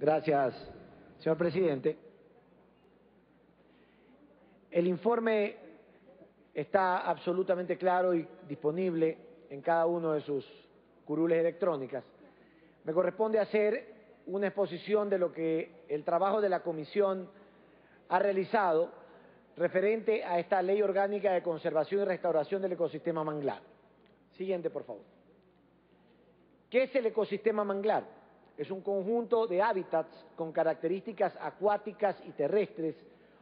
Gracias, señor presidente. El informe está absolutamente claro y disponible en cada uno de sus curules electrónicas. Me corresponde hacer una exposición de lo que el trabajo de la comisión ha realizado referente a esta Ley Orgánica de Conservación y Restauración del Ecosistema Manglar. Siguiente, por favor. ¿Qué es el ecosistema manglar? Es un conjunto de hábitats con características acuáticas y terrestres,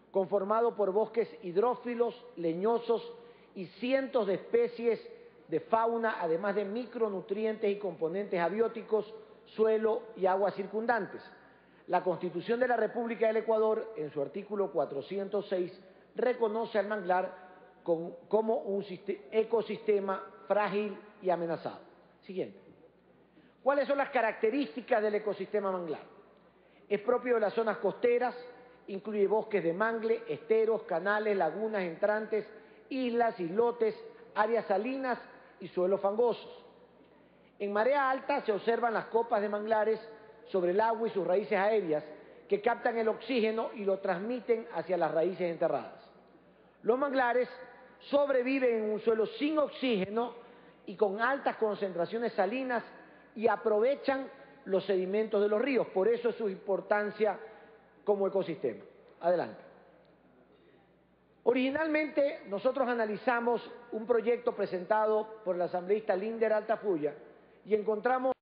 conformado por bosques hidrófilos, leñosos y cientos de especies de fauna, además de micronutrientes y componentes abióticos, suelo y aguas circundantes. La Constitución de la República del Ecuador, en su artículo 406, reconoce al manglar como un ecosistema frágil y amenazado. Siguiente. ¿Cuáles son las características del ecosistema manglar? Es propio de las zonas costeras, incluye bosques de mangle, esteros, canales, lagunas entrantes, islas, islotes, áreas salinas y suelos fangosos. En marea alta se observan las copas de manglares sobre el agua y sus raíces aéreas que captan el oxígeno y lo transmiten hacia las raíces enterradas. Los manglares sobreviven en un suelo sin oxígeno y con altas concentraciones salinas y aprovechan los sedimentos de los ríos, por eso su importancia como ecosistema. Adelante. Originalmente nosotros analizamos un proyecto presentado por el asambleísta Linder Altafulla y encontramos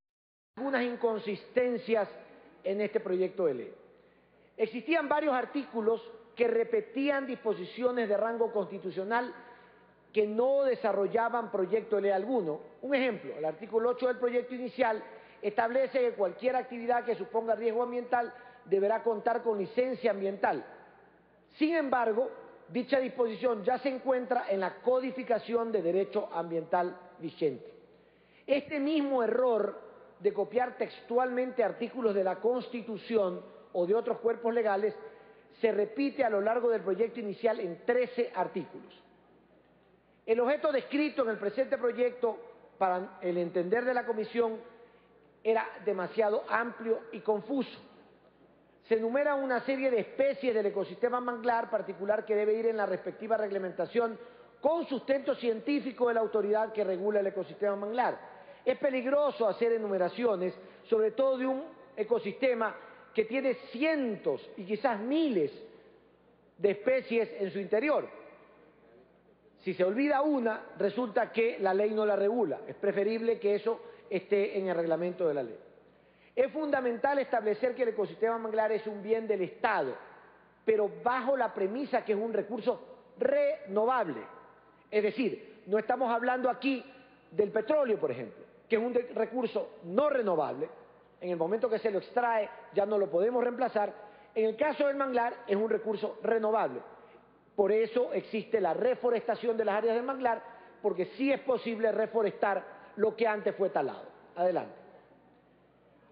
algunas inconsistencias en este proyecto de ley. Existían varios artículos que repetían disposiciones de rango constitucional que no desarrollaban proyecto de ley alguno. Un ejemplo, el artículo 8 del proyecto inicial establece que cualquier actividad que suponga riesgo ambiental deberá contar con licencia ambiental. Sin embargo, dicha disposición ya se encuentra en la codificación de derecho ambiental vigente. Este mismo error de copiar textualmente artículos de la Constitución o de otros cuerpos legales se repite a lo largo del proyecto inicial en 13 artículos. El objeto descrito en el presente proyecto, para el entender de la Comisión, era demasiado amplio y confuso. Se enumera una serie de especies del ecosistema manglar particular que debe ir en la respectiva reglamentación con sustento científico de la autoridad que regula el ecosistema manglar. Es peligroso hacer enumeraciones, sobre todo de un ecosistema que tiene cientos y quizás miles de especies en su interior. Si se olvida una, resulta que la ley no la regula. Es preferible que eso esté en el reglamento de la ley. Es fundamental establecer que el ecosistema manglar es un bien del Estado, pero bajo la premisa que es un recurso renovable. Es decir, no estamos hablando aquí del petróleo, por ejemplo, que es un recurso no renovable. En el momento que se lo extrae ya no lo podemos reemplazar. En el caso del manglar es un recurso renovable. Por eso existe la reforestación de las áreas del manglar, porque sí es posible reforestar lo que antes fue talado. Adelante.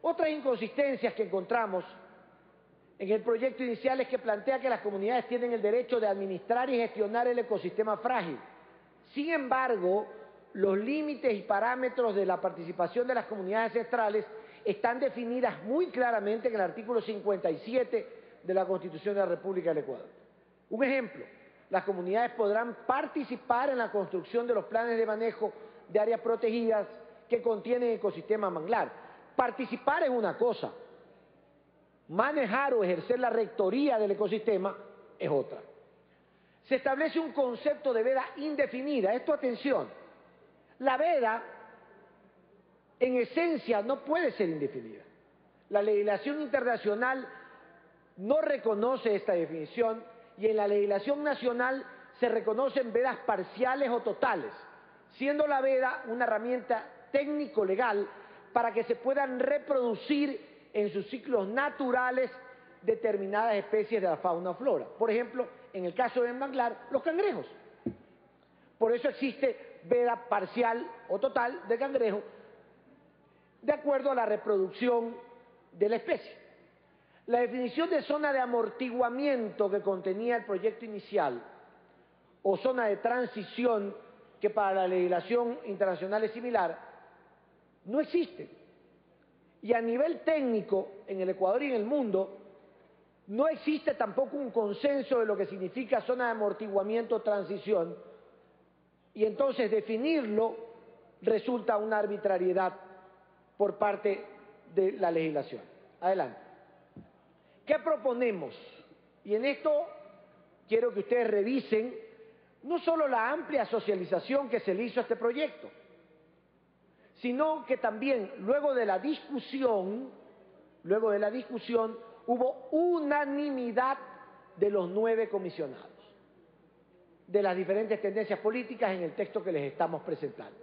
Otras inconsistencias que encontramos en el proyecto inicial es que plantea que las comunidades tienen el derecho de administrar y gestionar el ecosistema frágil. Sin embargo, los límites y parámetros de la participación de las comunidades ancestrales están definidas muy claramente en el artículo 57 de la Constitución de la República del Ecuador. Un ejemplo, las comunidades podrán participar en la construcción de los planes de manejo de áreas protegidas que contienen ecosistema manglar. Participar es una cosa, manejar o ejercer la rectoría del ecosistema es otra. Se establece un concepto de veda indefinida. Esto, atención, la veda en esencia no puede ser indefinida. La legislación internacional no reconoce esta definición y en la legislación nacional se reconocen vedas parciales o totales, siendo la veda una herramienta técnico-legal para que se puedan reproducir en sus ciclos naturales determinadas especies de la fauna o flora. Por ejemplo, en el caso del manglar, los cangrejos. Por eso existe veda parcial o total de cangrejo, de acuerdo a la reproducción de la especie. La definición de zona de amortiguamiento que contenía el proyecto inicial o zona de transición, que para la legislación internacional es similar, no existe. Y a nivel técnico, en el Ecuador y en el mundo, no existe tampoco un consenso de lo que significa zona de amortiguamiento o transición, y entonces definirlo resulta una arbitrariedad por parte de la legislación. Adelante. ¿Qué proponemos? Y en esto quiero que ustedes revisen no solo la amplia socialización que se le hizo a este proyecto, sino que también luego de la discusión hubo unanimidad de los 9 comisionados, de las diferentes tendencias políticas en el texto que les estamos presentando.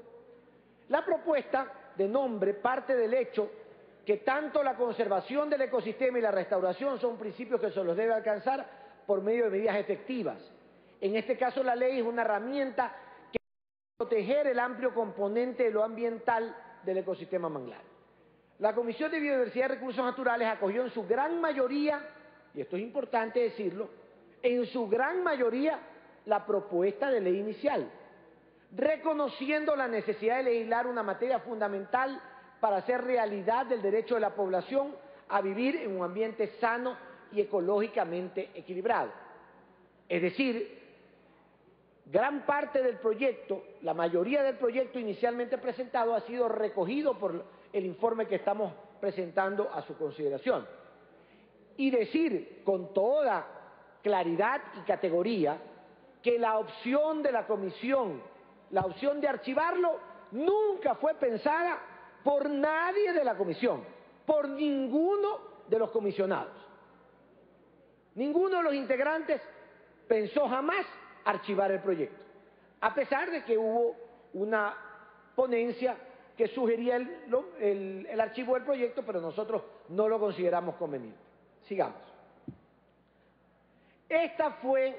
La propuesta de nombre parte del hecho que tanto la conservación del ecosistema y la restauración son principios que se los debe alcanzar por medio de medidas efectivas. En este caso, la ley es una herramienta que debe proteger el amplio componente de lo ambiental del ecosistema manglar. La Comisión de Biodiversidad y Recursos Naturales acogió en su gran mayoría, y esto es importante decirlo, en su gran mayoría la propuesta de ley inicial, reconociendo la necesidad de legislar una materia fundamental para hacer realidad del derecho de la población a vivir en un ambiente sano y ecológicamente equilibrado. Es decir, gran parte del proyecto, la mayoría del proyecto inicialmente presentado ha sido recogido por el informe que estamos presentando a su consideración. Y decir con toda claridad y categoría que la opción de la comisión, la opción de archivarlo, nunca fue pensada por nadie de la comisión, por ninguno de los comisionados. Ninguno de los integrantes pensó jamás archivar el proyecto, a pesar de que hubo una ponencia que sugería el archivo del proyecto, pero nosotros no lo consideramos conveniente. Sigamos. Esta fue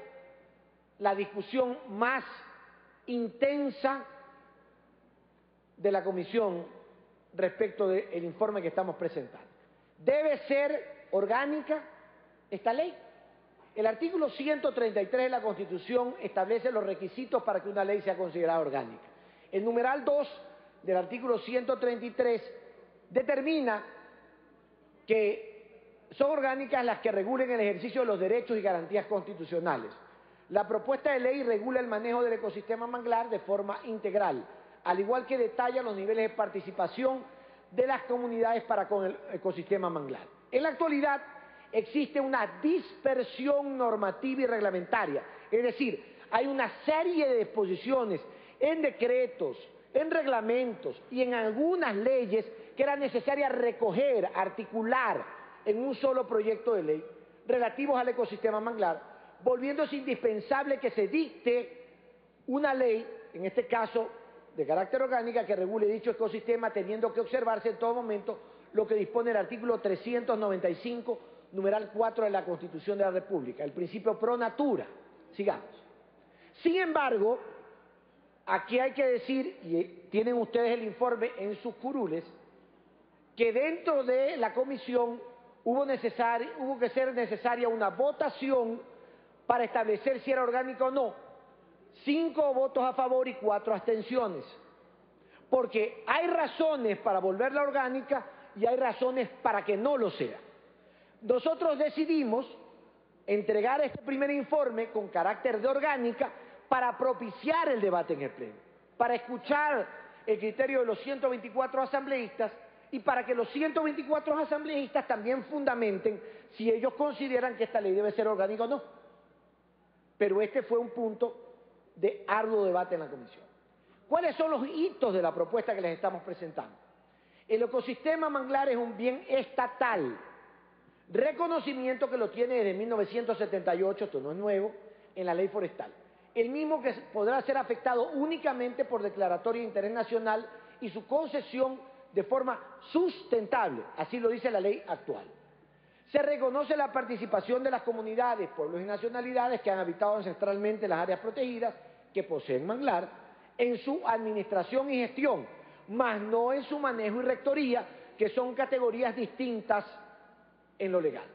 la discusión más intensa de la comisión respecto del informe que estamos presentando. Debe ser orgánica esta ley. El artículo 133 de la Constitución establece los requisitos para que una ley sea considerada orgánica. El numeral 2 del artículo 133 determina que son orgánicas las que regulen el ejercicio de los derechos y garantías constitucionales. La propuesta de ley regula el manejo del ecosistema manglar de forma integral, al igual que detalla los niveles de participación de las comunidades para con el ecosistema manglar. En la actualidad existe una dispersión normativa y reglamentaria, es decir, hay una serie de disposiciones en decretos, en reglamentos y en algunas leyes que era necesaria recoger, articular en un solo proyecto de ley relativos al ecosistema manglar, volviéndose indispensable que se dicte una ley, en este caso de carácter orgánica, que regule dicho ecosistema, teniendo que observarse en todo momento lo que dispone el artículo 395, numeral 4 de la Constitución de la República, el principio pro natura. Sigamos. Sin embargo, aquí hay que decir, y tienen ustedes el informe en sus curules, que dentro de la comisión hubo que ser necesaria una votación para establecer si era orgánica o no. 5 votos a favor y 4 abstenciones. Porque hay razones para volverla orgánica y hay razones para que no lo sea. Nosotros decidimos entregar este primer informe con carácter de orgánica para propiciar el debate en el Pleno, para escuchar el criterio de los 124 asambleístas y para que los 124 asambleístas también fundamenten si ellos consideran que esta ley debe ser orgánica o no. Pero este fue un punto de arduo debate en la comisión. ¿Cuáles son los hitos de la propuesta que les estamos presentando? El ecosistema manglar es un bien estatal, reconocimiento que lo tiene desde 1978, esto no es nuevo, en la ley forestal. El mismo que podrá ser afectado únicamente por declaratoria de interés nacional y su concesión de forma sustentable, así lo dice la ley actual. Se reconoce la participación de las comunidades, pueblos y nacionalidades que han habitado ancestralmente las áreas protegidas, que poseen manglar, en su administración y gestión, mas no en su manejo y rectoría, que son categorías distintas en lo legal.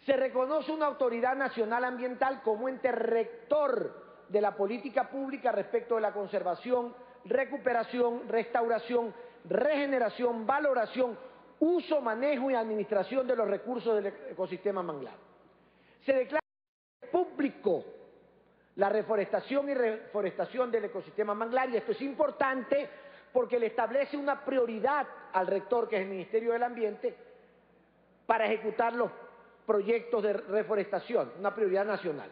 Se reconoce una autoridad nacional ambiental como ente rector de la política pública respecto de la conservación, recuperación, restauración, regeneración, valoración, uso, manejo y administración de los recursos del ecosistema manglar. Se declara público la reforestación y reforestación del ecosistema manglar, y esto es importante porque le establece una prioridad al rector, que es el Ministerio del Ambiente, para ejecutar los proyectos de reforestación, una prioridad nacional.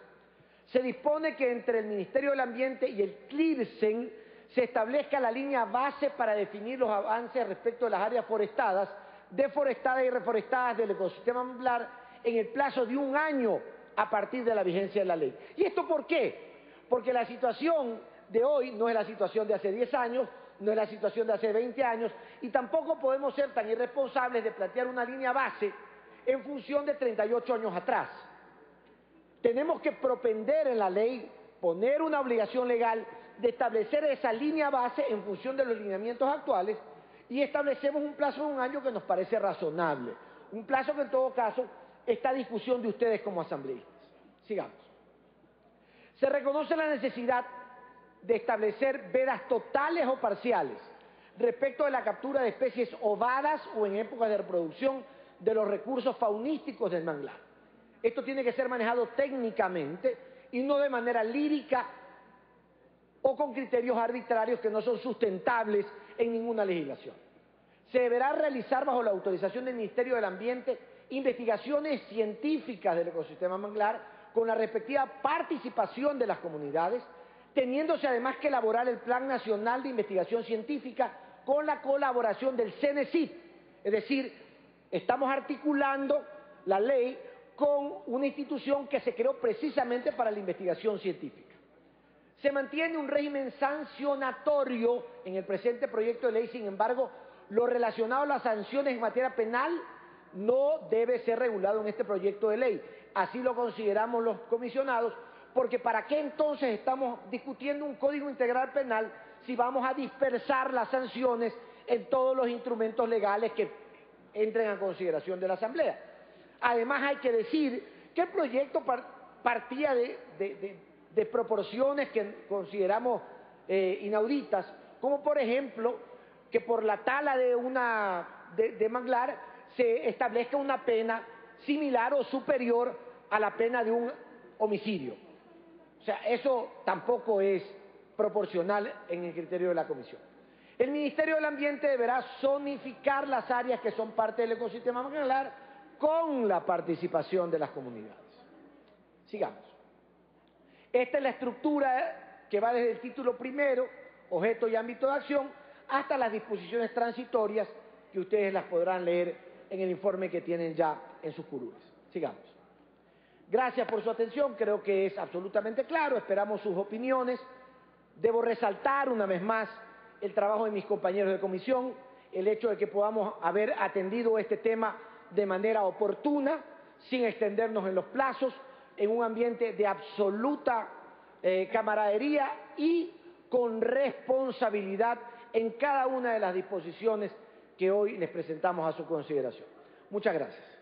Se dispone que entre el Ministerio del Ambiente y el CLIRSEN se establezca la línea base para definir los avances respecto de las áreas forestadas, deforestadas y reforestadas del ecosistema manglar en el plazo de 1 año a partir de la vigencia de la ley. ¿Y esto por qué? Porque la situación de hoy no es la situación de hace 10 años, no es la situación de hace 20 años, y tampoco podemos ser tan irresponsables de plantear una línea base en función de 38 años atrás. Tenemos que propender en la ley, poner una obligación legal de establecer esa línea base en función de los lineamientos actuales, y establecemos un plazo de 1 año que nos parece razonable, un plazo que en todo caso está a discusión de ustedes como asambleístas. Sigamos. Se reconoce la necesidad de establecer vedas totales o parciales respecto de la captura de especies ovadas o en épocas de reproducción de los recursos faunísticos del manglar. Esto tiene que ser manejado técnicamente y no de manera lírica o con criterios arbitrarios que no son sustentables en ninguna legislación. Se deberá realizar bajo la autorización del Ministerio del Ambiente investigaciones científicas del ecosistema manglar con la respectiva participación de las comunidades, teniéndose además que elaborar el Plan Nacional de Investigación Científica con la colaboración del CENESID. Es decir, estamos articulando la ley con una institución que se creó precisamente para la investigación científica. Se mantiene un régimen sancionatorio en el presente proyecto de ley, sin embargo, lo relacionado a las sanciones en materia penal no debe ser regulado en este proyecto de ley. Así lo consideramos los comisionados, porque ¿para qué entonces estamos discutiendo un código integral penal si vamos a dispersar las sanciones en todos los instrumentos legales que entren a consideración de la Asamblea? Además, hay que decir que el proyecto partía de proporciones que consideramos inauditas, como por ejemplo que por la tala de manglar se establezca una pena similar o superior a la pena de un homicidio. O sea, eso tampoco es proporcional en el criterio de la Comisión. El Ministerio del Ambiente deberá zonificar las áreas que son parte del ecosistema manglar con la participación de las comunidades. Sigamos. Esta es la estructura que va desde el título primero, objeto y ámbito de acción, hasta las disposiciones transitorias que ustedes las podrán leer en el informe que tienen ya en sus curules. Sigamos. Gracias por su atención, creo que es absolutamente claro, esperamos sus opiniones. Debo resaltar una vez más el trabajo de mis compañeros de comisión, el hecho de que podamos haber atendido este tema de manera oportuna, sin extendernos en los plazos, en un ambiente de absoluta camaradería y con responsabilidad en cada una de las disposiciones que hoy les presentamos a su consideración. Muchas gracias.